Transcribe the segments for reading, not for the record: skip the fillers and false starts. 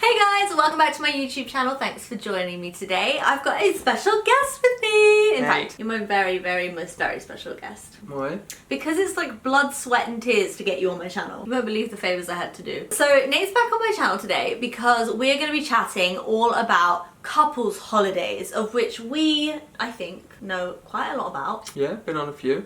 Hey guys, welcome back to my YouTube channel. Thanks for joining me today. I've got a special guest with me. In fact, you're my most very special guest. Why? Because it's like blood, sweat and tears to get you on my channel. You won't believe the favours I had to do. So Nate's back on my channel today because we're going to be chatting all about couples holidays, of which we, I think, know quite a lot about. Yeah, been on a few.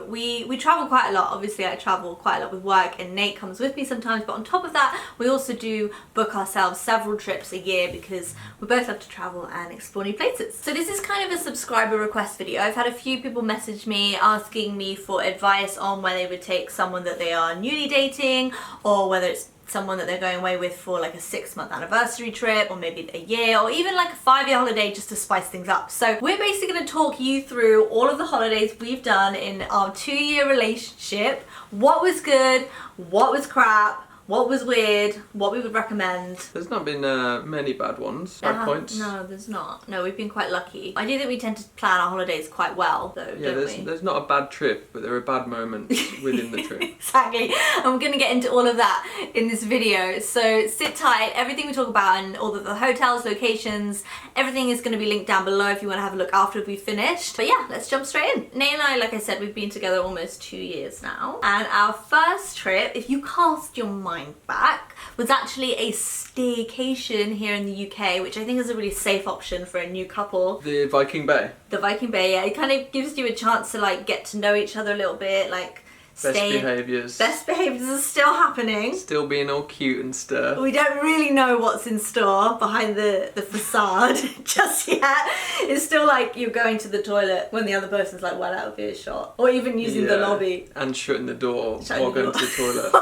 We travel quite a lot. Obviously I travel quite a lot with work and Nate comes with me sometimes, but on top of that we also do book ourselves several trips a year because we both love to travel and explore new places. So this is kind of a subscriber request video. I've had a few people message me asking me for advice on where they would take someone that they are newly dating, or whether it's someone that they're going away with for like a 6-month anniversary trip, or maybe a year, or even like a 5-year holiday just to spice things up. So we're basically going to talk you through all of the holidays we've done in our 2-year relationship, what was good, what was crap, what was weird, what we would recommend. There's not been many bad ones, bad points. No, there's not. No, we've been quite lucky. I do think we tend to plan our holidays quite well though, yeah, don't we? There's not a bad trip, but there are bad moments within the trip. Exactly. And we're going to get into all of that in this video. So sit tight. Everything we talk about and all of the hotels, locations, everything is going to be linked down below if you want to have a look after we've finished. But yeah, let's jump straight in. Nate and I, like I said, we've been together almost 2 years now. And our first trip, if you cast your mind back, was actually a staycation here in the UK, which I think is a really safe option for a new couple. The Viking Bay. The Viking Bay, yeah. It kind of gives you a chance to like get to know each other a little bit, like Best behaviours. Best behaviours are still happening. Still being all cute and stuff. We don't really know what's in store behind the facade just yet. It's still like you're going to the toilet when the other person's like well out of earshot. Or even using the lobby. And shutting the door while going to the toilet.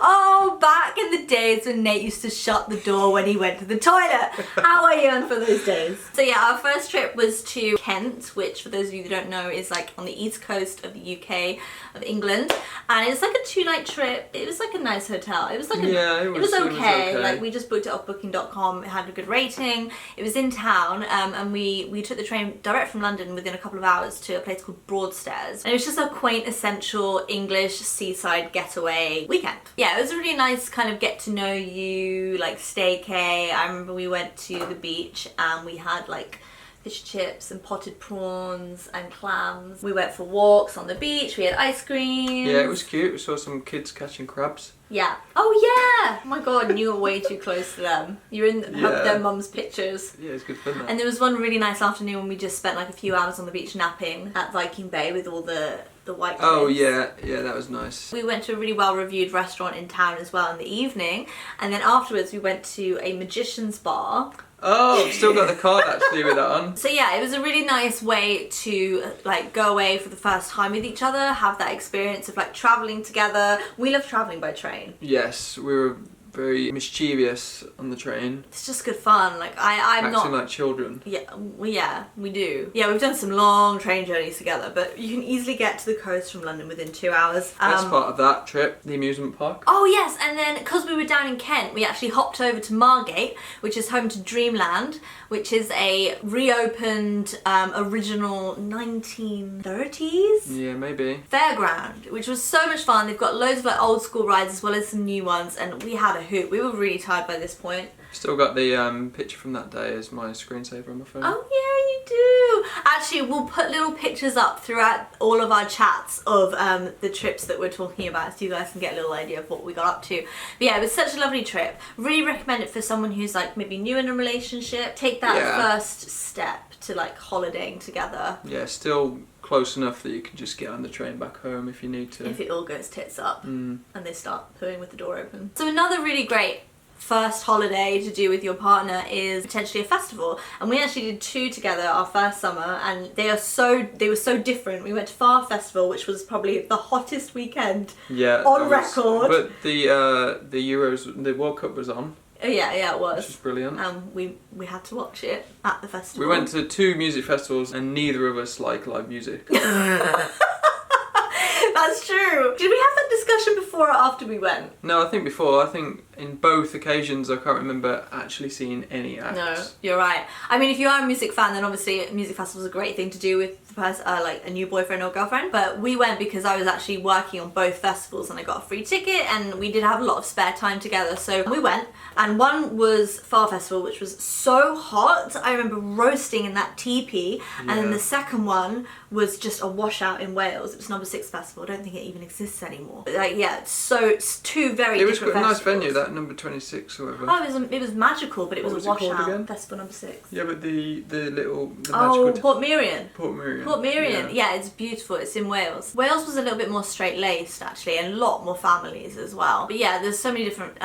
Oh, back in the days when Nate used to shut the door when he went to the toilet. How I yearn for those days. So yeah, our first trip was to Kent, which for those of you who don't know is like on the east coast of the UK, of England. And it's like a 2-night trip. It was like a nice hotel. It was like it was okay. Like we just booked it off booking.com. It had a good rating. It was in town, and we took the train direct from London within a couple of hours to a place called BROADSTAIRS. And it was just a quaint, essential English seaside getaway weekend. Yeah, it was a really nice kind of get to know you, like staycay. I remember we went to the beach and we had like fish chips and potted prawns and clams. We went for walks on the beach, we had ice cream. Yeah, it was cute. We saw some kids catching crabs. Yeah. Oh yeah! Oh my god, and you were way too close to them. You were in their mum's pictures. Yeah, it's good fun though. And there was one really nice afternoon when we just spent like a few hours on the beach napping at Viking Bay with all the white kids. Oh yeah, that was nice. We went to a really well reviewed restaurant in town as well in the evening, and then afterwards we went to a magician's bar. Oh, I've still got the card actually with that on. So yeah, it was a really nice way to like go away for the first time with each other, have that experience of like travelling together. We love travelling by train. Yes, we were very mischievous on the train. It's just good fun. Like I'm acting like children. Yeah, we do. Yeah, we've done some long train journeys together, but you can easily get to the coast from London within 2 hours. Best part of that trip, the amusement park. Oh yes, and then because we were down in Kent, we actually hopped over to Margate, which is home to Dreamland, which is a reopened original 1930s. Yeah, maybe. Fairground, which was so much fun. They've got loads of like old school rides as well as some new ones, and we had a hoot. We were really tired by this point. Still got the picture from that day as my screensaver on my phone. Oh yeah, you do. Actually, we'll put little pictures up throughout all of our chats of the trips that we're talking about, so you guys can get a little idea of what we got up to. But yeah, it was such a lovely trip. Really recommend it for someone who's like maybe new in a relationship. Take that first step to like holidaying together. Yeah, still close enough that you can just get on the train back home if you need to. If it all goes tits up and they start pooing with the door open. So another really great first holiday to do with your partner is potentially a festival, and we actually did 2 together our first summer, and they were so different. We went to FARR Festival, which was probably the hottest weekend on record. But the World Cup was on. Oh yeah, it was. Which was brilliant. And we had to watch it at the festival. We went to 2 music festivals and neither of us like live music. That's true. Did we have that discussion before or after we went? No, I think before. I think in both occasions I can't remember actually seeing any acts. No, you're right. I mean, if you are a music fan, then obviously music festival is a great thing to do with the person, like a new boyfriend or girlfriend. But we went because I was actually working on both festivals and I got a free ticket, and we did have a lot of spare time together. So we went, and one was FARR Festival, which was so hot. I remember roasting in that teepee, and then the second one was just a washout in Wales. It was NO6 Festival. I don't think it even exists anymore. But like, yeah, it's two very different festivals. It was quite a nice venue, that number 26 or whatever. Oh, it was magical, but it was a washout. Festival NO6. Yeah, but the magical... Portmeirion. Portmeirion. Yeah, it's beautiful. It's in Wales. Wales was a little bit more straight-laced, actually, and a lot more families as well. But yeah, there's so many different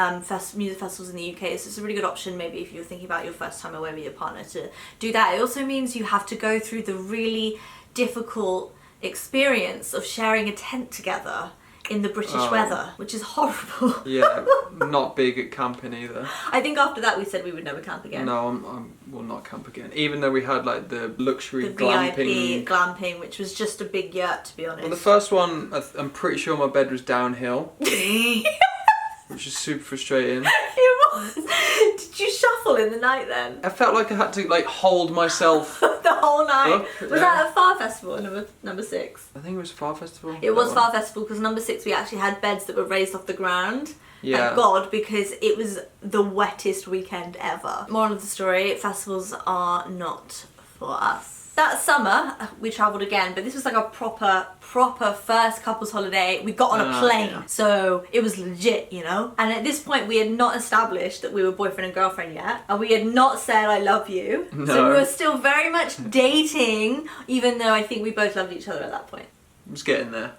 music festivals in the UK, so it's a really good option maybe if you're thinking about your first time away with your partner to do that. It also means you have to go through the really difficult experience of sharing a tent together in the British weather, which is horrible. Yeah, not big at camping either. I think after that we said we would never camp again. No, I will not camp again. Even though we had like the luxury glamping. VIP glamping, which was just a big yurt, to be honest. Well, the first one, I'm pretty sure my bed was downhill. Which is super frustrating. It was. Did you shuffle in the night then? I felt like I had to like hold myself the whole night. Up, was that a FARR Festival, number 6? I think it was FARR Festival. It was FARR Festival because number 6 we actually had beds that were raised off the ground. Yeah. Thank God, because it was the wettest weekend ever. Moral of the story, festivals are not for us. That summer, we travelled again, but this was like a proper first couples holiday. We got on a plane, so it was legit, you know? And at this point, we had not established that we were boyfriend and girlfriend yet, and we had not said I love you. No. So we were still very much dating, even though I think we both loved each other at that point. I was getting there.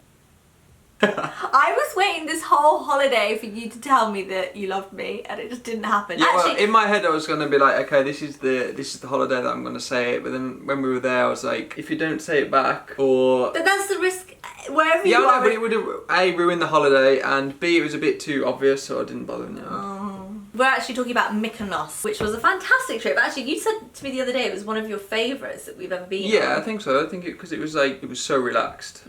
I was waiting this whole holiday for you to tell me that you loved me, and it just didn't happen. Yeah, actually, well, in my head I was gonna be like, okay, this is the holiday that I'm gonna say it. But then when we were there, I was like, if you don't say it back, or but that's the risk wherever you are. Yeah, but it would have A, ruined the holiday, and B, it was a bit too obvious, so I didn't bother. We're actually talking about Mykonos, which was a fantastic trip. Actually, you said to me the other day it was one of your favourites that we've ever been on. Yeah, I think so. I think because it was like, it was so relaxed.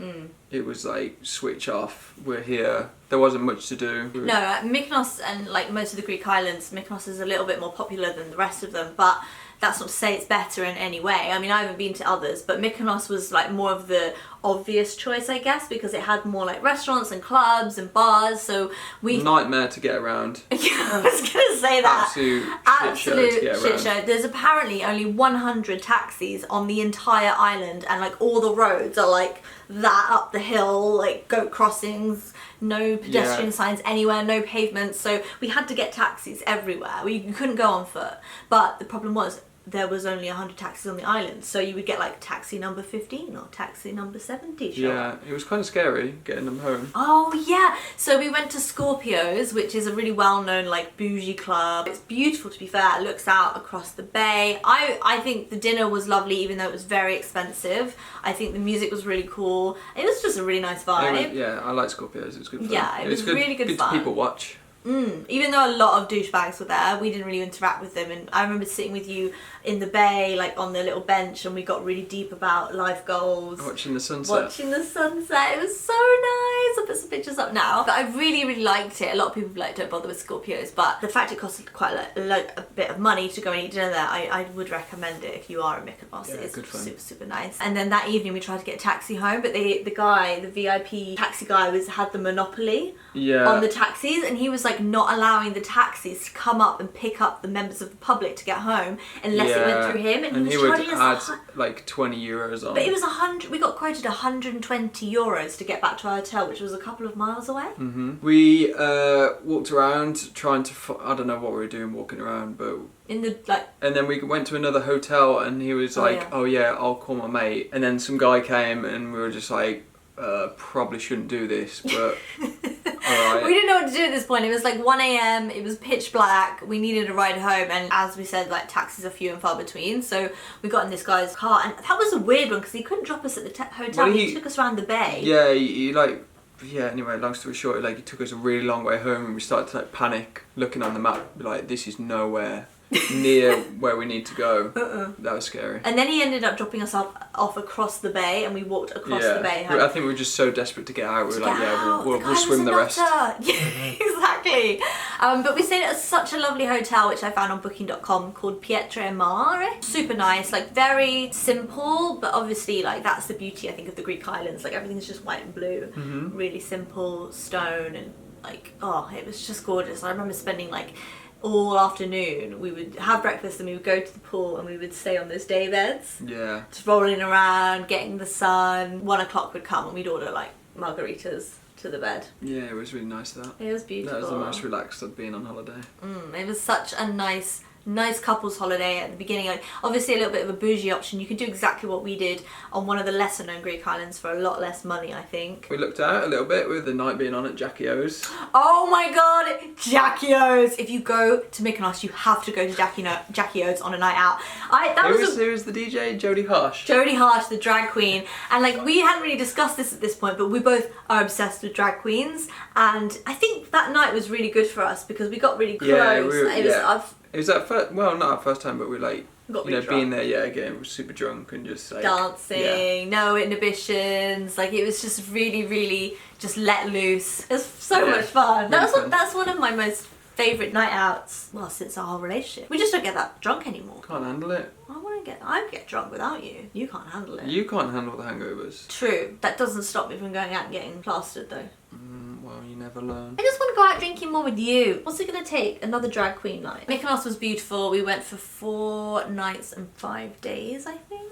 It was like, switch off, we're here. There wasn't much to do. No, Mykonos and like most of the Greek islands, Mykonos is a little bit more popular than the rest of them, but that's not to say it's better in any way. I mean, I haven't been to others, but Mykonos was like more of the obvious choice, I guess, because it had more like restaurants and clubs and bars, so we... Nightmare to get around. Yeah, I was gonna say that. Absolute shit show. There's apparently only 100 taxis on the entire island, and like all the roads are like that up the hill, like goat crossings, no pedestrian signs anywhere, no pavements, so we had to get taxis everywhere. You couldn't go on foot, but the problem was there was only 100 taxis on the island, so you would get like taxi number 15 or taxi number 70. Yeah, it was kind of scary getting them home. Oh yeah, so we went to Scorpio's, which is a really well-known like bougie club. It's beautiful, to be fair. It looks out across the bay. I think the dinner was lovely, even though it was very expensive. I think the music was really cool. It was just a really nice vibe. Yeah, I like Scorpio's. It was good fun. Yeah, it was really good fun. Good to people watch. Even though a lot of douchebags were there, we didn't really interact with them, and I remember sitting with you in the bay, like on the little bench, and we got really deep about life goals. Watching the sunset. It was so nice. I'll put some pictures up now. But I really, really liked it. A lot of people like don't bother with Scorpios, but the fact it costed quite a bit of money to go and eat dinner there, I would recommend it if you are in Mykonos. Yeah, it's good fun. super, super nice. And then that evening we tried to get a taxi home, but the VIP taxi guy had the monopoly on the taxis, and he was like not allowing the taxis to come up and pick up the members of the public to get home unless it went through him, and he was would charging us add like 20 euros on. But it was 100. We got quoted 120 euros to get back to our hotel, which was a couple of miles away. We walked around trying to I don't know what we were doing walking around, but and then we went to another hotel, and he was like, oh yeah, I'll call my mate, and then some guy came, and we were just like, probably shouldn't do this, but alright. We didn't know what to do at this point. It was like 1 AM, it was pitch black, we needed a ride home, and as we said, like taxis are few and far between, so we got in this guy's car, and that was a weird one because he couldn't drop us at the hotel. Well, he took us around the bay. Yeah, anyway, long story short, like he took us a really long way home, and we started to like panic, looking on the map, like this is nowhere. near where we need to go. That was scary. And then he ended up dropping us off across the bay, and we walked across the bay home. I think we were just so desperate to get out. We were like, yeah, we'll swim the rest. Yeah, exactly. But we stayed at such a lovely hotel, which I found on booking.com, called Pietre Mare. Super nice, like very simple, but obviously like that's the beauty, I think, of the Greek islands. Like everything's just white and blue, really simple stone, and like, oh, it was just gorgeous. I remember spending like all afternoon. We would have breakfast and we would go to the pool and we would stay on those day beds. Yeah. Just rolling around, getting the sun. 1 o'clock would come and we'd order like margaritas to the bed. Yeah, it was really nice that. It was beautiful. That was the most relaxed I've been on holiday. It was such a nice couples holiday at the beginning. Like, obviously a little bit of a bougie option. You could do exactly what we did on one of the lesser known Greek islands for a lot less money, I think. We looked out a little bit with the night being on at Jackie O's. Oh my god, Jackie O's! If you go to Mykonos, you have to go to Jackie O's on a night out. Who was the DJ? Jodie Harsh. Jodie Harsh, the drag queen. And like, we hadn't really discussed this at this point, but we both are obsessed with drag queens. And I think that night was really good for us because we got really close. Yeah, it was our first, well, not our first time, but we like, being there, getting super drunk and just like dancing, no inhibitions. Like, it was just really, really just let loose. It was so much fun. That's one of my most favourite night outs, well, since our whole relationship. We just don't get that drunk anymore. Can't handle it. I get drunk without you. You can't handle it. You can't handle the hangovers. True. That doesn't stop me from going out and getting plastered though. Well, you never learn. I just want to go out drinking more with you. What's it going to take? Another drag queen night. Mykonos was beautiful. We went for 4 nights and 5 days, I think.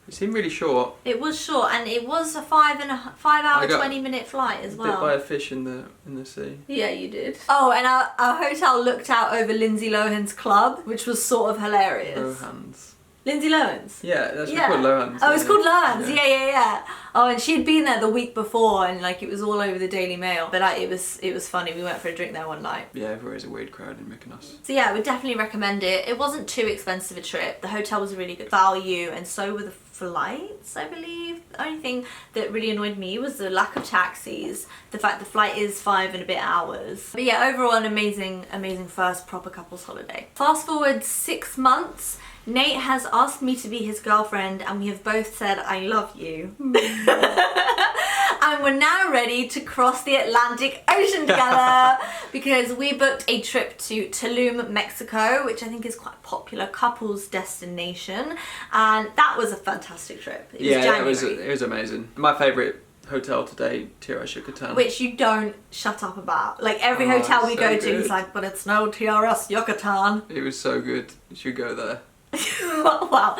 It seemed really short. It was short, and it was a 5 hour 20-minute flight as well. Bit by a fish in the sea. Yeah, you did. Oh, and our hotel looked out over Lindsay Lohan's club, which was sort of hilarious. Lohan's. Lindsay Lohan's? Yeah, that's called Lohan's. Oh, it's called Lohan's. Yeah. Oh, and she'd been there the week before, and like it was all over the Daily Mail. But it was funny. We went for a drink there one night. Yeah, there is a weird crowd in Mykonos. So yeah, I would definitely recommend it. It wasn't too expensive a trip. The hotel was a really good value, and so were the flights, I believe. The only thing that really annoyed me was the lack of taxis. The fact the flight is 5 and a bit hours. But yeah, overall an amazing first proper couples holiday. Fast forward 6 months. Nate has asked me to be his girlfriend and we have both said, I love you. And we're now ready to cross the Atlantic Ocean together because we booked a trip to Tulum, Mexico, which I think is quite a popular couples destination. And that was a fantastic trip. It was January. It was amazing. My favourite hotel today, TRS Yucatan. Which you don't shut up about. Like every hotel we go to, he's like, but it's no TRS Yucatan. It was so good. You should go there. Wow.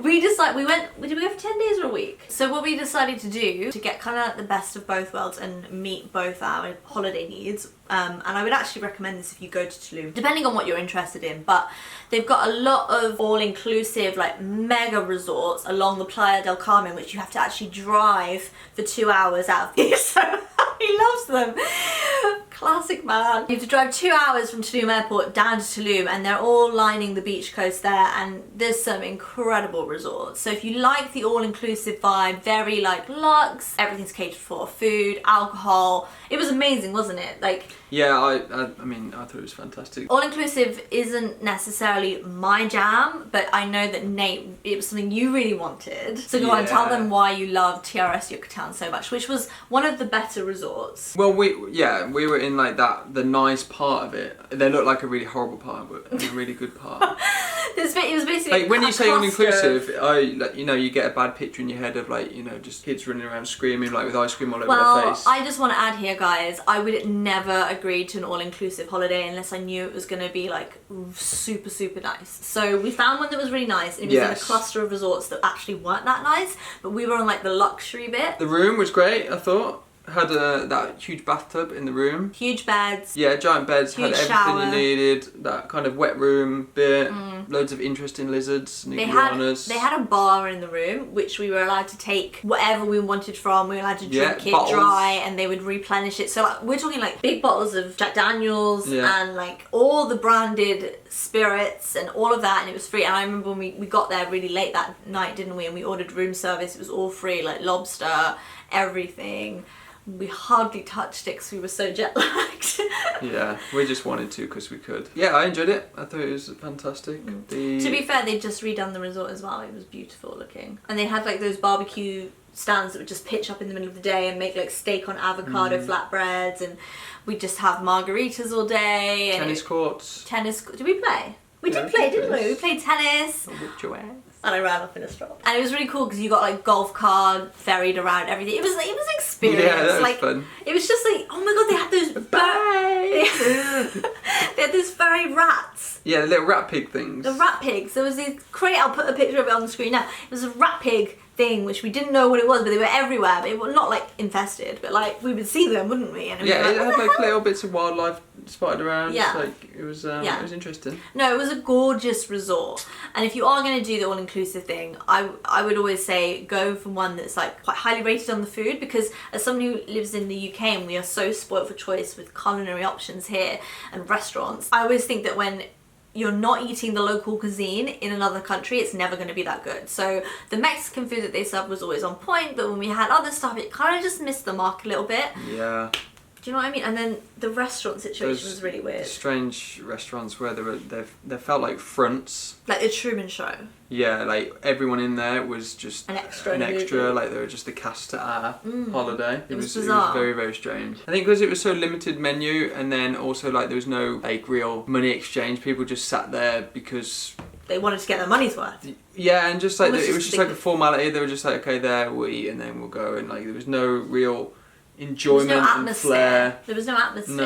We went, did we go for 10 days or a week? So what we decided to do to get kind of the best of both worlds and meet both our holiday needs, and I would actually recommend this if you go to Tulum, depending on what you're interested in, but they've got a lot of all-inclusive like mega resorts along the Playa del Carmen, which you have to actually drive for 2 hours out of these. So he loves them. Classic man. You have to drive 2 hours from Tulum Airport down to Tulum, and they're all lining the beach coast there, and there's some incredible resorts. So if you like the all-inclusive vibe, very like luxe, everything's catered for, food, alcohol. It was amazing, wasn't it? Like, yeah, I mean, I thought it was fantastic. All-inclusive isn't necessarily my jam, but I know that Nate, it was something you really wanted. So go on, tell them why you love TRS Yucatan so much, which was one of the better resorts. Well, we were in like the nice part of it. They looked like a really horrible part, but a really good part. It was basically like when you say all-inclusive, you get a bad picture in your head of like, just kids running around screaming like with ice cream all over their face. I just want to add here, guys, I would never agree to an all-inclusive holiday unless I knew it was going to be like super, super nice. So we found one that was really nice. It was in a cluster of resorts that actually weren't that nice, but we were on like the luxury bit. The room was great, I thought. Had that huge bathtub in the room. Huge beds. Yeah, giant beds. Huge had everything shower. you needed. That kind of wet room bit. Loads of interesting lizards and iguanas. They had a bar in the room, which we were allowed to take whatever we wanted from. We were allowed to drink it bottles. dry, and they would replenish it. So like, we're talking like big bottles of Jack Daniels and like all the branded spirits and all of that, and it was free. And I remember when we got there really late that night, didn't we? And we ordered room service. It was all free, like Lobster, everything. We hardly touched it because we were so jet lagged. Yeah, we just wanted to because we could. Yeah, I enjoyed it. I thought it was fantastic. To be fair, they'd just redone the resort as well. It was beautiful looking. And they had like those barbecue stands that would just pitch up in the middle of the day and make like steak on avocado flatbreads, and we'd just have margaritas all day. And tennis courts. Did we play? We did play, didn't we? We played tennis. I whipped your ass. And I ran off in a straw. And it was really cool because you got like golf cart ferried around everything. It was an experience. Yeah, that was like fun. It was just like, oh my god, they had those they had those furry rats. Yeah, the little rat pig things. The rat pigs. There was this crate. I'll put a picture of it on the screen now. It was a rat pig thing which we didn't know what it was, but they were everywhere. But it was not like infested, but like we would see them, wouldn't we? And yeah, it had like little bits of wildlife spotted around. Yeah. Like it was interesting. No, it was a gorgeous resort. And if you are going to do the all-inclusive thing, I would always say go for one that's like quite highly rated on the food, because as someone who lives in the UK and we are so spoilt for choice with culinary options here and restaurants, I always think that when you're not eating the local cuisine in another country, it's never going to be that good. So the Mexican food that they served was always on point, but when we had other stuff, it kind of just missed the mark a little bit. Yeah. Do you know what I mean? And then the restaurant situation was really weird. Strange restaurants where they felt like fronts. Like the Truman Show. Yeah, like everyone in there was just an extra, like they were just a cast at our holiday. It was bizarre. It was very, very strange. I think because it was so limited menu, and then also like there was no like real money exchange. People just sat there because they wanted to get their money's worth. Yeah, and just like it was just like a formality. They were just like, okay, there we'll eat and then we'll go, and like there was no real enjoyment and flair. There was no atmosphere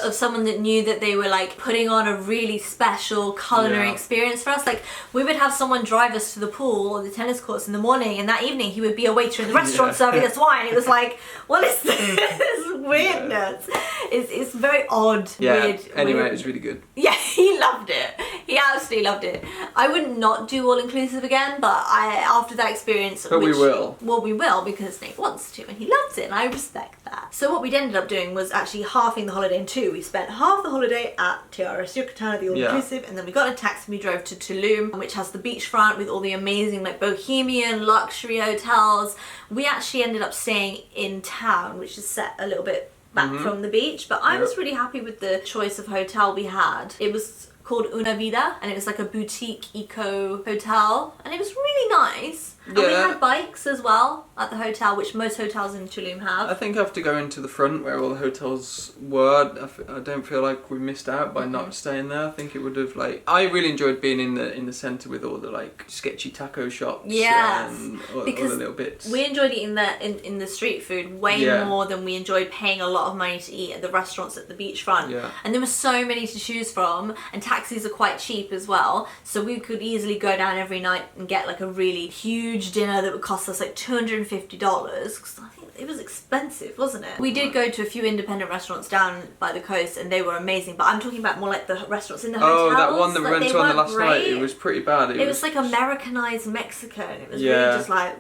of someone that knew that they were like putting on a really special culinary experience for us. Like we would have someone drive us to the pool or the tennis courts in the morning, and that evening he would be a waiter in the restaurant serving us wine. It was like, what is this weirdness? It's very odd. Weird. Anyway, it was really good. Yeah, he loved it. He absolutely loved it. I would not do all inclusive again, but after that experience, we will. Well, we will, because Nate wants to and he loves it, and I respect that. So what we ended up doing was actually halving the holiday in two. We spent half the holiday at TRS Yucatan, the all-inclusive, and then we got a taxi and we drove to Tulum, which has the beachfront with all the amazing like bohemian luxury hotels. We actually ended up staying in town, which is set a little bit back from the beach, but I was really happy with the choice of hotel we had. It was called Una Vida, and it was like a boutique eco hotel, and it was really nice. And we had bikes as well at the hotel, which most hotels in Tulum have. I think I have to go into the front where all the hotels were. I don't feel like we missed out by not staying there. I think it would have like... I really enjoyed being in the centre with all the like sketchy taco shops. Yes, and all the little bits. We enjoyed eating in the street food way more than we enjoyed paying a lot of money to eat at the restaurants at the beachfront. Yeah. And there were so mmany to choose from, and taxis are quite cheap as well, so we could easily go down every night and get like a really huge dinner that would cost us like $250, because I think it was expensive, wasn't it? We did go to a few independent restaurants down by the coast, and they were amazing, but I'm talking about more like the restaurants in the hotels. Oh, that one that we went to on the last night, great. it was pretty bad. It was like Americanized Mexican. It was really just like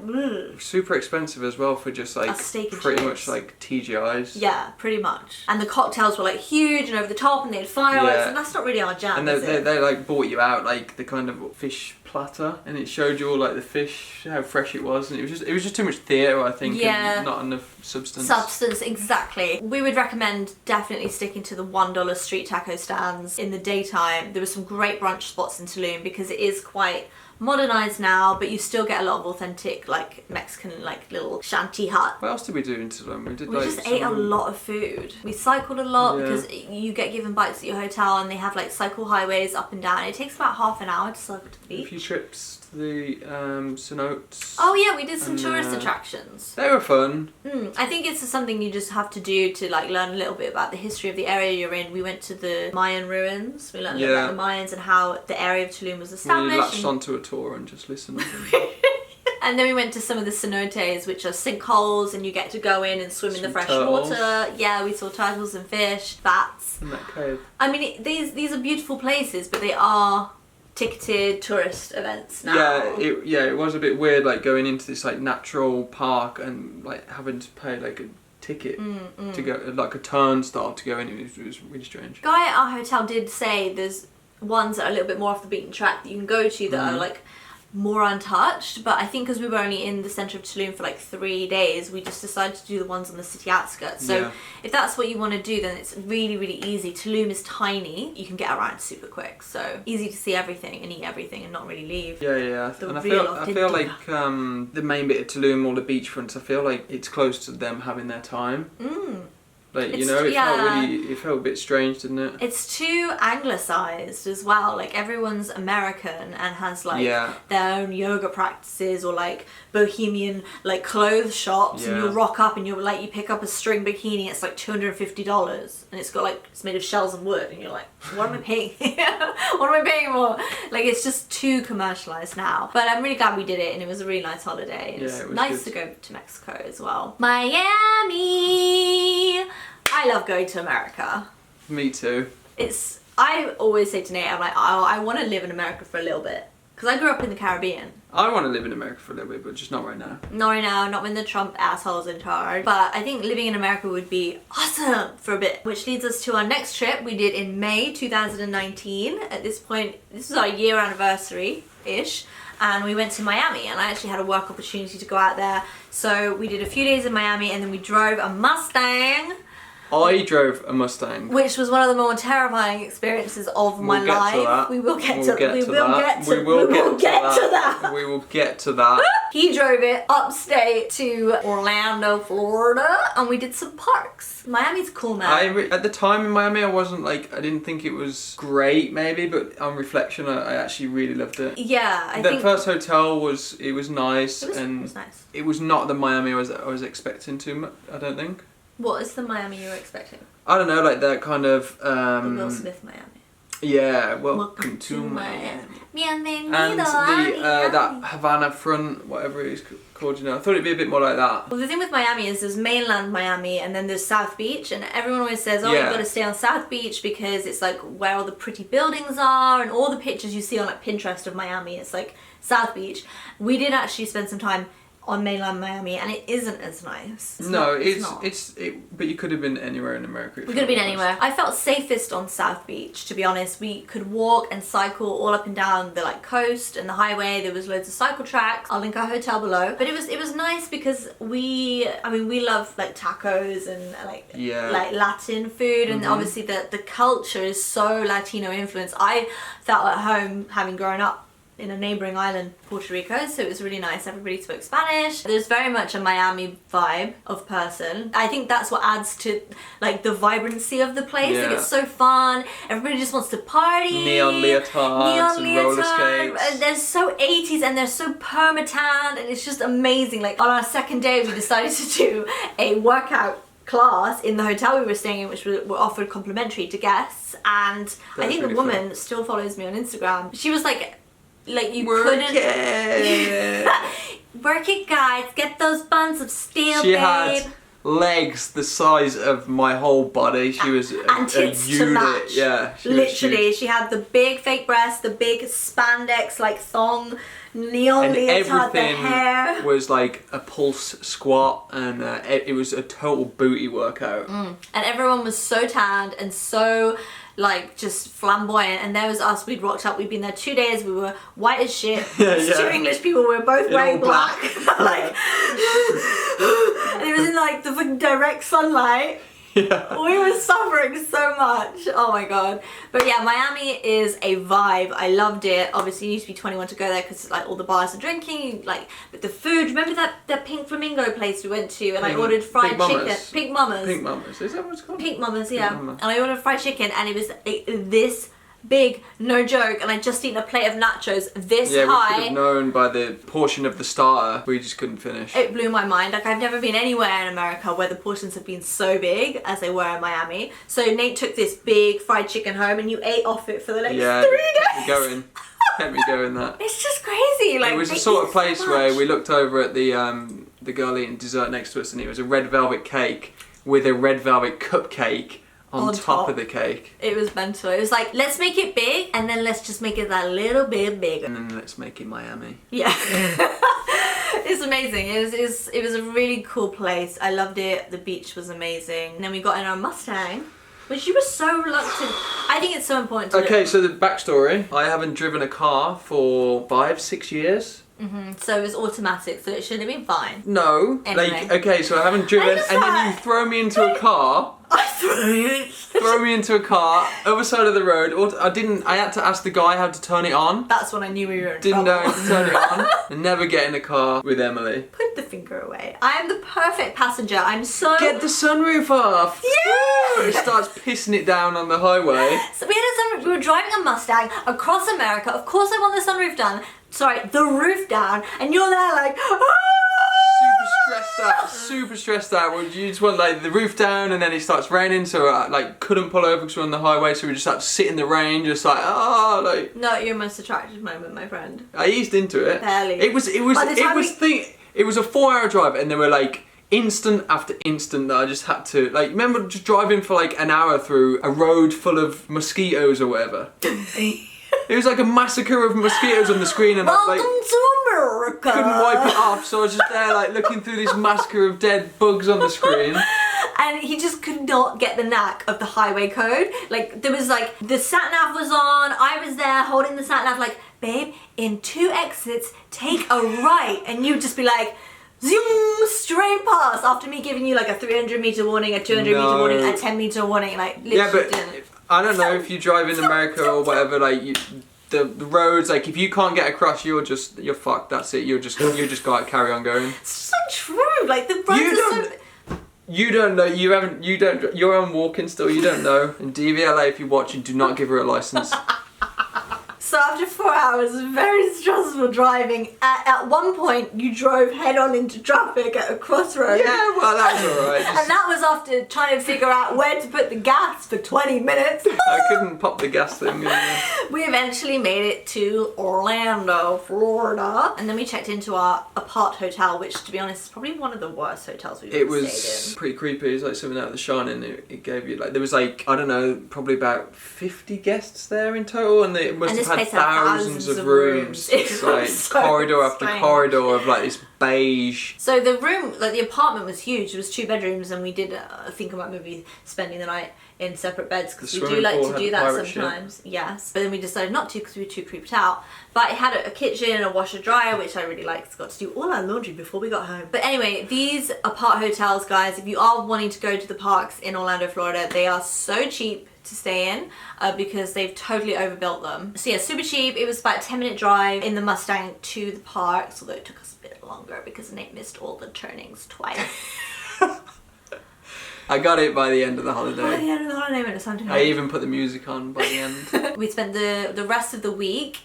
super expensive as well for just like pretty much like TGI's. Yeah, pretty much. And the cocktails were like huge and over the top, and they had fireworks, and that's not really our jam. And they like bought you out like the kind of fish platter, and it showed you all like the fish, how fresh it was, and it was just too much theatre, I think, and not enough substance. Exactly. We would recommend definitely sticking to the $1 street taco stands in the daytime. There were some great brunch spots in Tulum because it is quite modernized now, but you still get a lot of authentic like Mexican like little shanty hut. What else did we do in Tulum? We just ate a lot of food. We cycled a lot because you get given bikes at your hotel, and they have like cycle highways up and down. It takes about half an hour to cycle to the beach. A few trips to the cenotes. Oh yeah, we did some tourist attractions. They were fun. I think it's something you just have to do to like learn a little bit about the history of the area you're in. We went to the Mayan ruins. We learned about the Mayans and how the area of Tulum was established. We latched onto a tour and just listened. And then we went to some of the cenotes, which are sinkholes, and you get to go in and swim in the fresh turtles. Water. Yeah, we saw turtles and fish, bats. In that cave. I mean, these are beautiful places, but they are ticketed tourist events now. It was a bit weird, like going into this like natural park and like having to pay like a ticket to go, like a turnstile to go in. It was really strange. Guy at our hotel did say there's ones that are a little bit more off the beaten track that you can go to that are like more untouched, but I think because we were only in the centre of Tulum for like 3 days, we just decided to do the ones on the city outskirts. So if that's what you want to do, then it's really, really easy. Tulum is tiny. You can get around super quick. So easy to see everything and eat everything and not really leave. Yeah. And I feel like the main bit of Tulum, all the beachfronts, I feel like it's close to them having their time. Like, you know, it felt a bit strange, didn't it? It's too anglicised as well. Like, everyone's American and has like their own yoga practices or like bohemian like clothes shops, and you'll rock up and you're like, you pick up a string bikini, it's like $250, and it's got like, it's made of shells and wood, and you're like, what am I paying? What am I paying for? Like, it's just too commercialised now. But I'm really glad we did it, and it was a really nice holiday. And it was nice to go to Mexico as well. Miami! I love going to America. Me too. I always say to Nate, I'm like, oh, I want to live in America for a little bit. Because I grew up in the Caribbean. I want to live in America for a little bit, but just not right now. Not right now, not when the Trump asshole's in charge. But I think living in America would be awesome for a bit. Which leads us to our next trip we did in May 2019. At this point, this is our year anniversary-ish. And we went to Miami, and I actually had a work opportunity to go out there. So we did a few days in Miami, and then we drove a Mustang. I drove a Mustang, which was one of the more terrifying experiences of my life. We will get to that. We will get to that. He drove it upstate to Orlando, Florida, and we did some parks. Miami's cool now. At the time in Miami, I didn't think it was great, maybe, but on reflection, I actually really loved it. Yeah, I think the first hotel was nice, it was nice. It was not the Miami I was expecting too much, I don't think. What is the Miami you were expecting? I don't know, like that kind of... the Will Smith Miami. Yeah, welcome to Miami. And that Havana front, whatever it is called, you know. I thought it'd be a bit more like that. Well, the thing with Miami is there's mainland Miami and then there's South Beach, and everyone always says, oh, you've got to stay on South Beach because it's like where all the pretty buildings are, and all the pictures you see on like Pinterest of Miami, it's like South Beach. We did actually spend some time on mainland Miami, and it isn't as nice. But you could have been anywhere in America. We could have been anywhere. I felt safest on South Beach, to be honest. We could walk and cycle all up and down the like coast and the highway. There was loads of cycle tracks. I'll link our hotel below. But it was nice because we love like tacos and like Latin food, and obviously the culture is so Latino influenced. I felt at home having grown up in a neighbouring island, Puerto Rico, so it was really nice. Everybody spoke Spanish. There's very much a Miami vibe of person. I think that's what adds to like the vibrancy of the place. Like, it's so fun. Everybody just wants to party. Neon leotards and roller skates. And they're so 80s and they're so perma-tanned, and it's just amazing. Like, on our second day, we decided to do a workout class in the hotel we were staying in, which were offered complimentary to guests. And I think the woman still follows me on Instagram. She was like you couldn't work it, guys, get those buns of steel, she had legs the size of my whole body. She was and tits a unit. To match. Yeah, literally, she had the big fake breasts, the big spandex like thong, neon leotard, the hair was like a pulse squat, and it was a total booty workout. And everyone was so tanned and so like just flamboyant, and there was us. We'd rocked up, we'd been there 2 days, we were white as shit. Two English people, we were both wearing black. Like, and it was in like the fucking direct sunlight. Yeah. We were suffering so much. Oh my god. But yeah, Miami is a vibe. I loved it. Obviously you need to be 21 to go there because like all the bars are drinking, like, but the food, remember that Pink Flamingo place we went to, and I ordered fried chicken. Pink Mamas. Pink Mamas. Is that what it's called? Pink Mamas, yeah. And I ordered fried chicken, and it was this big, no joke, and I just eaten a plate of nachos this high. Yeah, we should have known by the portion of the starter. We just couldn't finish. It blew my mind. Like, I've never been anywhere in America where the portions have been so big as they were in Miami. So Nate took this big fried chicken home, and you ate off it for the next 3 days. Kept me going that. It's just crazy. Like, it was the sort of place where we looked over at the girl eating dessert next to us, and it was a red velvet cake with a red velvet cupcake on top of the cake. It was mental. It was like, let's make it big, and then let's just make it that little bit bigger. And then let's make it Miami. Yeah. It's amazing. It was a really cool place. I loved it. The beach was amazing. And then we got in our Mustang. Which you were so reluctant. I think it's so important to Okay, so the backstory. I haven't driven a car for 5-6 years. So it was automatic, so it should have been fine. No. Anyway. Like, okay, so I haven't driven, and then you throw me into a car. Throw me into a car, other side of the road. I had to ask the guy how to turn it on. That's when I knew we were in Didn't know trouble. how to turn it on. And never get in a car with Emily. Put the finger away. I am the perfect passenger. I'm so... Get the sunroof off! Yeah! It starts pissing it down on the highway. So we had a sunroof. We were driving a Mustang across America. Of course I want the sunroof done. Sorry, the roof down. And you're there like... Super stressed out. Well, you just want like the roof down, and then it starts raining, so I like couldn't pull over because we're on the highway, so we just had to sit in the rain, just like like. Not your most attractive moment, my friend. I eased into it. Barely. It was a 4-hour drive, and there were like instant after instant that I just had to like. Remember just driving for like an hour through a road full of mosquitoes or whatever. It was like a massacre of mosquitoes on the screen, and Welcome I like, to America. couldn't wipe it off, so I was just there like looking through this massacre of dead bugs on the screen. And he just could not get the knack of the highway code. Like, there was like, the sat-nav was on, I was there holding the sat-nav like, babe, in 2 exits, take a right. And you'd just be like, zoom, straight past, after me giving you like a 300-meter warning, a 200-meter warning, a 10-meter warning, like, literally. Yeah, but I don't know if you drive in America or whatever, like, the roads, like, if you can't get across, you're fucked, that's it, you just gotta carry on going. It's so true, like, the roads are so... You don't know, you're on walking still, you don't know. And DVLA, if you're watching, do not give her a license. So after 4 hours of very stressful driving, at one point you drove head on into traffic at a crossroads. Yeah, well that was alright. And that was after trying to figure out where to put the gas for 20 minutes. I couldn't pop the gas thing. We eventually made it to Orlando, Florida. And then we checked into our apart hotel, which to be honest is probably one of the worst hotels we've ever stayed in. It was pretty creepy. It was like something out of The Shining. It gave you like, there was like, I don't know, probably about 50 guests there in total, and it must have had thousands of rooms. It's like so corridor after corridor of like this beige. So the room, like the apartment was huge. It was 2 bedrooms, and we did think about maybe spending the night in separate beds because we do like to do that sometimes. Yes, but then we decided not to because we were too creeped out. But it had a kitchen and a washer dryer, which I really liked. Got to do all our laundry before we got home. But anyway, these apart hotels, guys, if you are wanting to go to the parks in Orlando, Florida, they are so cheap to stay in because they've totally overbuilt them. So yeah, super cheap. It was about a 10-minute drive in the Mustang to the parks, although it took us a bit longer because Nate missed all the turnings twice. I got it by the end of the holiday. By the end of the holiday when it's time to go. I even put the music on by the end. We spent the rest of the week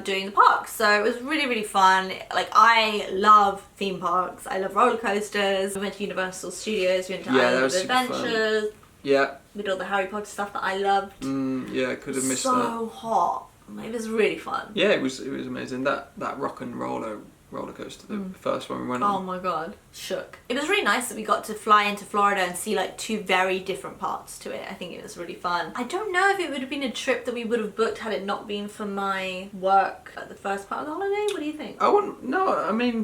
doing the parks, so it was really, really fun. Like, I love theme parks. I love roller coasters. We went to Universal Studios, we went to Island of Adventures. Yeah. We did all the Harry Potter stuff that I loved. Yeah, I could have missed that. So hot. It was really fun. Yeah, it was amazing. That rock and roller coaster, the first one we went on. Oh my god, shook. It was really nice that we got to fly into Florida and see like 2 very different parts to it. I think it was really fun. I don't know if it would have been a trip that we would have booked had it not been for my work at the first part of the holiday. What do you think?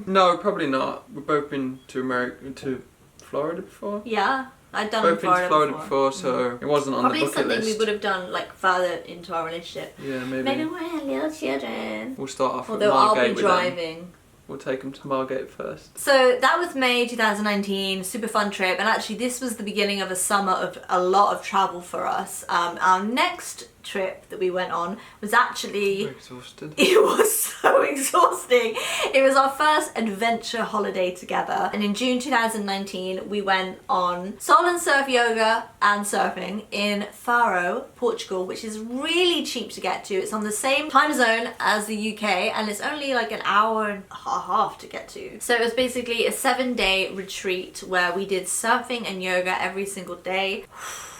No, probably not. We've both been to Florida before. Yeah. I'd done Florida before, so it wasn't on the bucket list. Probably something we would have done like further into our relationship. Yeah, maybe. Maybe we're little children. We'll start off with Although Margate. I'll be driving. We'll take them to Margate first. So that was May 2019, super fun trip, and actually this was the beginning of a summer of a lot of travel for us. Our next trip that we went on was actually... We're exhausted. It was so exhausting. It was our first adventure holiday together, and in June 2019 we went on soul and surf yoga and surfing in Faro, Portugal, which is really cheap to get to. It's on the same time zone as the UK, and it's only like an hour and a half to get to. So it was basically a 7-day retreat where we did surfing and yoga every single day.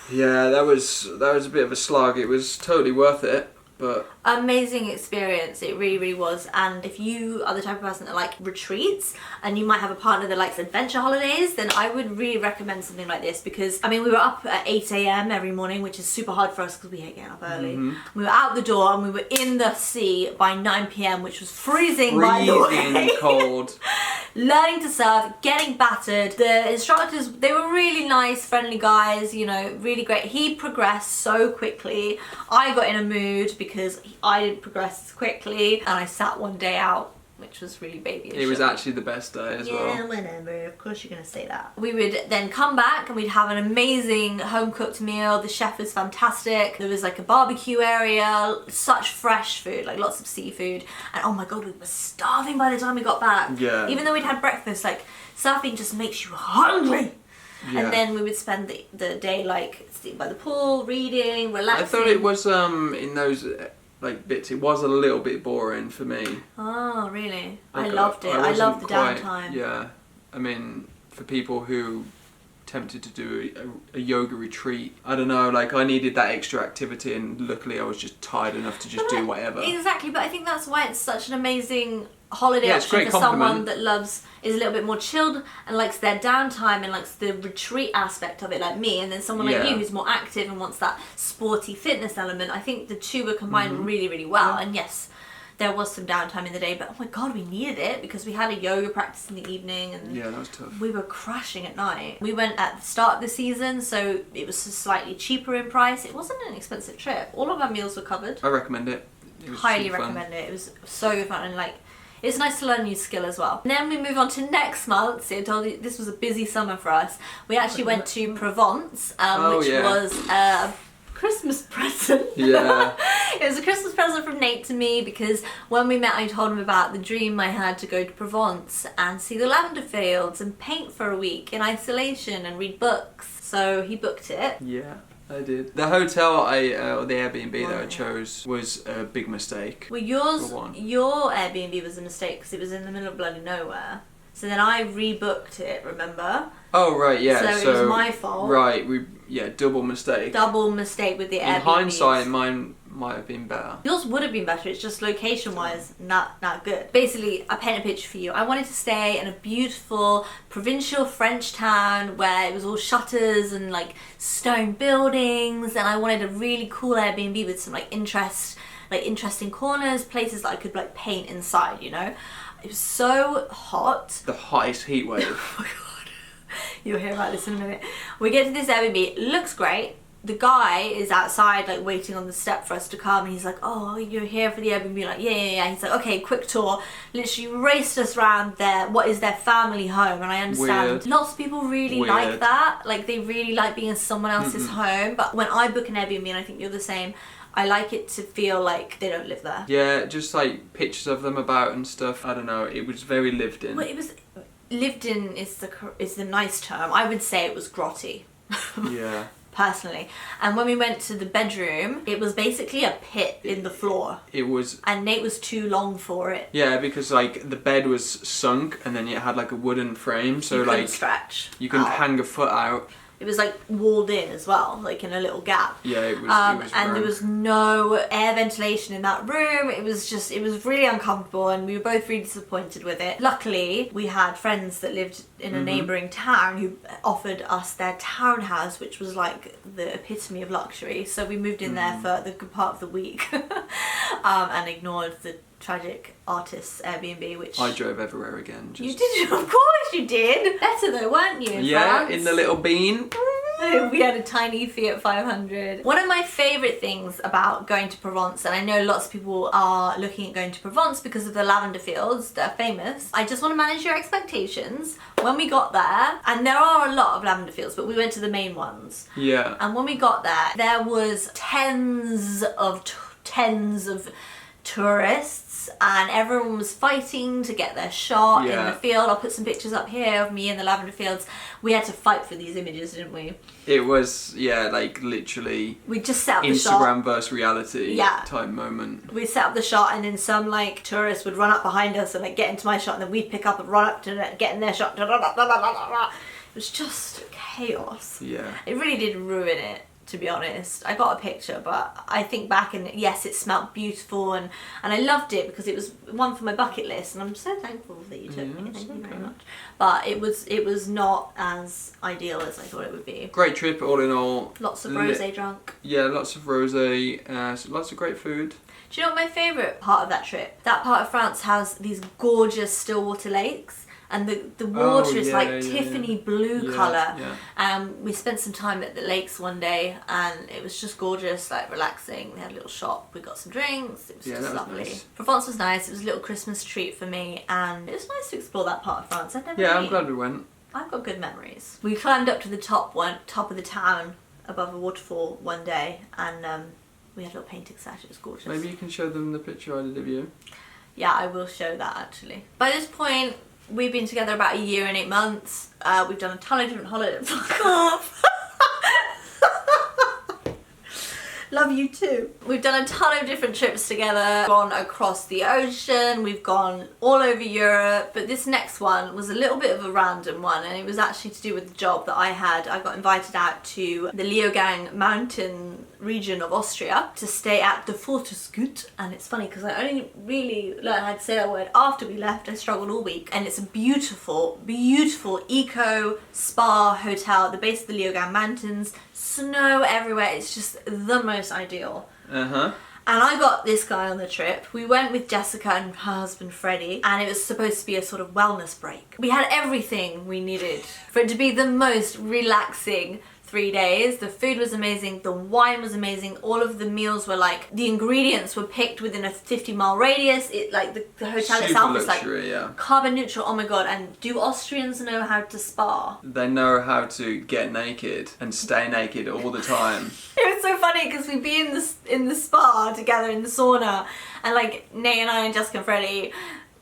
Yeah, that was a bit of a slog. It was totally worth it, but Amazing experience, it really, really was. And if you are the type of person that like retreats and you might have a partner that likes adventure holidays, then I would really recommend something like this, because I mean, we were up at 8 a.m. every morning, which is super hard for us because we hate getting up early. We were out the door and we were in the sea by 9 p.m, which was freezing by the way. Cold. Learning to surf, getting battered. The instructors, they were really nice, friendly guys, you know, really great. He progressed so quickly. I got in a mood because I didn't progress quickly, and I sat one day out, which was really babyish. It was actually the best day as well. Yeah, whatever. Of course you're going to say that. We would then come back and we'd have an amazing home-cooked meal. The chef was fantastic. There was like a barbecue area, such fresh food, like lots of seafood. And oh my god, we were starving by the time we got back. Yeah. Even though we'd had breakfast, like surfing just makes you hungry. Yeah. And then we would spend the day like sitting by the pool, reading, relaxing. I thought it was in those like bits, it was a little bit boring for me. Oh really? Like, I loved it. I loved the downtime. Yeah, I mean, for people who tempted to do a yoga retreat, I don't know, like I needed that extra activity, and luckily I was just tired enough to just do whatever. Exactly, but I think that's why it's such an amazing holiday option for someone that is a little bit more chilled and likes their downtime and likes the retreat aspect of it, like me, and then someone like you who's more active and wants that sporty fitness element. I think the two were combined really, really well. And yes, there was some downtime in the day, but oh my god, we needed it because we had a yoga practice in the evening, and yeah, that was tough. We were crashing at night. We went at the start of the season, so it was slightly cheaper in price. It wasn't an expensive trip. All of our meals were covered. I recommend it. It was highly recommend it. It was so good fun, and like it's nice to learn a new skill as well. And then we move on to next month. So I told you this was a busy summer for us. We actually went to Provence, which was a Christmas present. Yeah. It was a Christmas present from Nate to me, because when we met I told him about the dream I had to go to Provence and see the lavender fields and paint for a week in isolation and read books. So he booked it. Yeah, I did. The hotel or the Airbnb that I chose was a big mistake. Well, your Airbnb was a mistake because it was in the middle of bloody nowhere. So then I rebooked it, remember? Oh right, yeah. So it was my fault. Right, double mistake. Double mistake with the Airbnb. In hindsight, mine might have been better. Yours would have been better. It's just location-wise not good. Basically, I paint a picture for you. I wanted to stay in a beautiful provincial French town where it was all shutters and like stone buildings, and I wanted a really cool Airbnb with some like interesting corners, places that I could like paint inside, you know? It was so hot. The hottest heat wave. Oh my god. You'll hear about this in a minute. We get to this Airbnb, it looks great. The guy is outside like waiting on the step for us to come, and he's like, oh, you're here for the Airbnb? Like, yeah. He's like, okay, quick tour. Literally raced us around what is their family home, and I understand Weird. Lots of people really like that. Like they really like being in someone else's home, but when I book an Airbnb, and I think you're the same, I like it to feel like they don't live there. Yeah, just like pictures of them about and stuff. I don't know, it was very lived in. Well, it was lived in is the nice term. I would say it was grotty. Yeah. Personally. And when we went to the bedroom, it was basically a pit in the floor. It was. And Nate was too long for it. Yeah, because like the bed was sunk, and then it had like a wooden frame, so you couldn't like stretch. You can hang a foot out. It was like walled in as well, like in a little gap. Yeah, it was and there was no air ventilation in that room. It was really uncomfortable, and we were both really disappointed with it. Luckily, we had friends that lived in a neighbouring town who offered us their townhouse, which was like the epitome of luxury. So we moved in there for the good part of the week and ignored the tragic artist's Airbnb, which I drove everywhere again. You did, of course you did. Better though, weren't you? In France? In the little bean. We had a tiny Fiat 500. One of my favourite things about going to Provence, and I know lots of people are looking at going to Provence because of the lavender fields that are famous. I just want to manage your expectations. When we got there, and there are a lot of lavender fields, but we went to the main ones. Yeah. And when we got there was tens of tourists, and everyone was fighting to get their shot in the field. I'll put some pictures up here of me in the lavender fields. We had to fight for these images, didn't we? It was, like literally we just set up the shot. Instagram versus reality type moment. We set up the shot, and then some like tourists would run up behind us and like get into my shot, and then we'd pick up and run up to get in their shot. It was just chaos. Yeah. It really did ruin it. to be honest. I got a picture, but I think back and yes, it smelled beautiful, and I loved it because it was one for my bucket list, and I'm so thankful that you took me. Thank you very much. But it was not as ideal as I thought it would be. Great trip all in all. Lots of rosé drunk. Yeah, lots of rosé, lots of great food. Do you know what my favourite part of that trip? That part of France has these gorgeous still water lakes. And the water is like Tiffany blue colour. We spent some time at the lakes one day, and it was just gorgeous, like relaxing. They had a little shop, we got some drinks, it was just lovely. Nice. Provence was nice, it was a little Christmas treat for me, and it was nice to explore that part of France. I'd never been. I'm glad we went. I've got good memories. We climbed up to the top of the town above a waterfall one day, and we had a little painting session. It was gorgeous. Maybe you can show them the picture I did of you. Yeah, I will show that actually. By this point, we've been together about 1 year and 8 months. We've done a ton of different holidays. Fuck off! Love you too. We've done a ton of different trips together, gone across the ocean, we've gone all over Europe, but this next one was a little bit of a random one, and it was actually to do with the job that I had. I got invited out to the Leogang mountain region of Austria to stay at the Fortescue, and it's funny because I only really learned how to say that word after we left. I struggled all week, and it's a beautiful, beautiful eco spa hotel at the base of the Leogang mountains. Snow everywhere, it's just the most ideal. And I got this guy on the trip. We went with Jessica and her husband Freddie, and it was supposed to be a sort of wellness break. We had everything we needed for it to be the most relaxing 3 days. The food was amazing, the wine was amazing, all of the meals were like, the ingredients were picked within a 50-mile radius. It like the hotel itself was like carbon neutral. Oh my god. And do Austrians know how to spa? They know how to get naked and stay naked all the time. It was so funny because we'd be in the spa together in the sauna, and like Nate and I and Jessica and Freddie,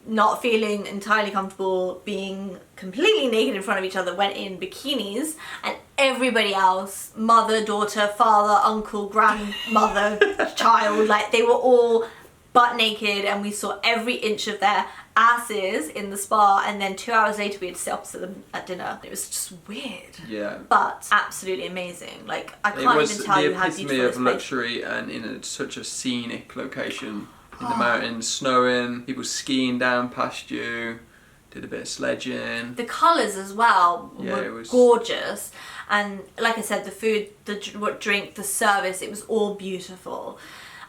not feeling entirely comfortable being completely naked in front of each other, went in bikinis, and everybody else, mother, daughter, father, uncle, grandmother, child, like they were all butt naked, and we saw every inch of their asses in the spa, and then 2 hours later we had to sit opposite them at dinner. It was just weird. Yeah. But absolutely amazing. Like I can't even tell you how beautiful it was the epitome of luxury, and in such a scenic location. In the mountains, snowing, people skiing down past you, did a bit of sledging. The colours as well were gorgeous. And like I said, the food, the drink, the service, it was all beautiful.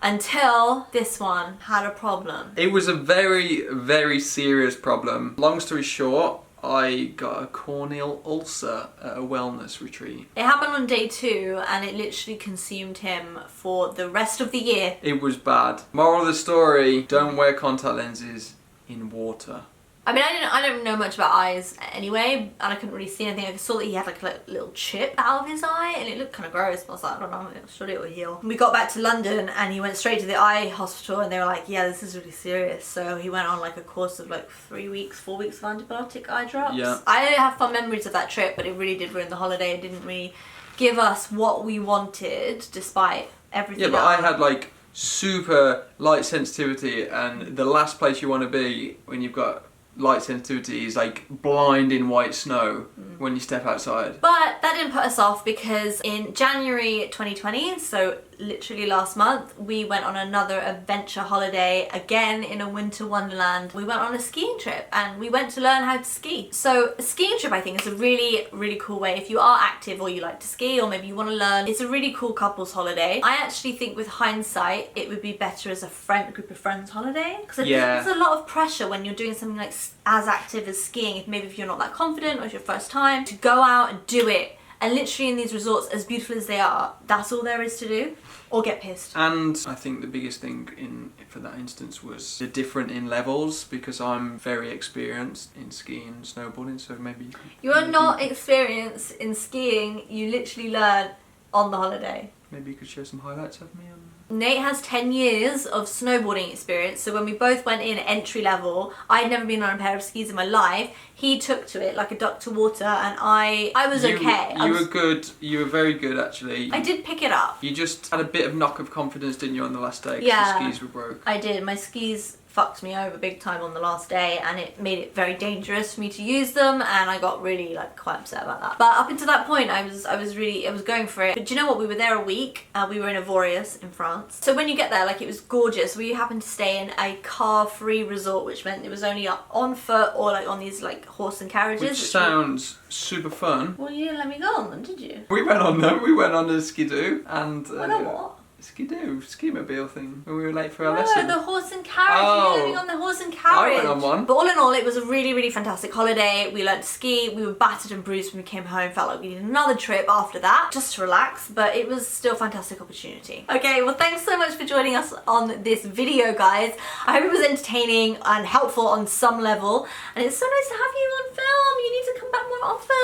Until this one had a problem. It was a very, very serious problem. Long story short, I got a corneal ulcer at a wellness retreat. It happened on day 2, and it literally consumed him for the rest of the year. It was bad. Moral of the story, don't wear contact lenses in water. I mean, I don't know much about eyes anyway, and I couldn't really see anything. I saw that he had like a little chip out of his eye, and it looked kind of gross. I was like, I don't know, surely it will heal. We got back to London, and he went straight to the eye hospital, and they were like, yeah, this is really serious. So he went on like a course of like 4 weeks of antibiotic eye drops. Yeah. I have fond memories of that trip, but it really did ruin the holiday. It didn't really give us what we wanted, despite everything. Yeah, but I had like super light sensitivity, and the last place you want to be when you've got light sensitivity is like blinding white snow when you step outside. But that didn't put us off, because in January 2020, so literally last month, we went on another adventure holiday, again in a winter wonderland. We went on a skiing trip, and we went to learn how to ski. So a skiing trip, I think, is a really, really cool way. If you are active or you like to ski, or maybe you want to learn, it's a really cool couples holiday. I actually think with hindsight, it would be better as a group of friends holiday, because I think there's a lot of pressure when you're doing something like as active as skiing, if you're not that confident or it's your first time, to go out and do it. And literally in these resorts, as beautiful as they are, that's all there is to do, or get pissed. And I think the biggest thing for that instance was the different in levels, because I'm very experienced in skiing and snowboarding, so maybe... You are not experienced in skiing, you literally learn on the holiday. Maybe you could share some highlights of me on... Nate has 10 years of snowboarding experience, so when we both went in at entry level, I'd never been on a pair of skis in my life. He took to it like a duck to water, and I was okay. You were good. You were very good, actually. I did pick it up. You just had a bit of knock of confidence, didn't you, on the last day? Yeah. Your skis were broke. I did. My skis fucked me over big time on the last day, and it made it very dangerous for me to use them, and I got really like quite upset about that. But up until that point I was going for it. But do you know what, we were there a week. We were in Avoriaz in France. So when you get there, like, it was gorgeous. We happened to stay in a car-free resort, which meant it was only up on foot or like on these like horse and carriages. Which sounds super fun. Well, you didn't let me go on them, did you? We went on them. We went on a skidoo and Went on what? Skidoo, ski-mobile thing, when we were late for our lesson. No, the horse and carriage. Oh. You were on the horse and carriage. I went on one. But all in all, it was a really, really fantastic holiday. We learned to ski. We were battered and bruised when we came home. Felt like we needed another trip after that, just to relax. But it was still a fantastic opportunity. Okay, well, thanks so much for joining us on this video, guys. I hope it was entertaining and helpful on some level. And it's so nice to have you on film. You need to come back more often.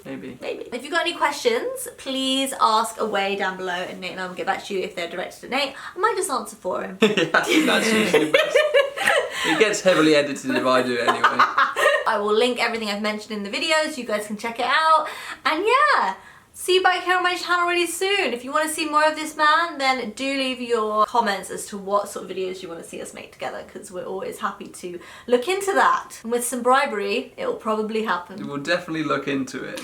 Maybe. If you've got any questions, please ask away down below, and Nate and I will get back to you if they're directed at Nate. I might just answer for him. Yeah, that's usually best. It gets heavily edited if I do it anyway. I will link everything I've mentioned in the video so you guys can check it out. And yeah, see you back here on my channel really soon. If you want to see more of this man, then do leave your comments as to what sort of videos you want to see us make together, because we're always happy to look into that. And with some bribery, it will probably happen. We'll definitely look into it.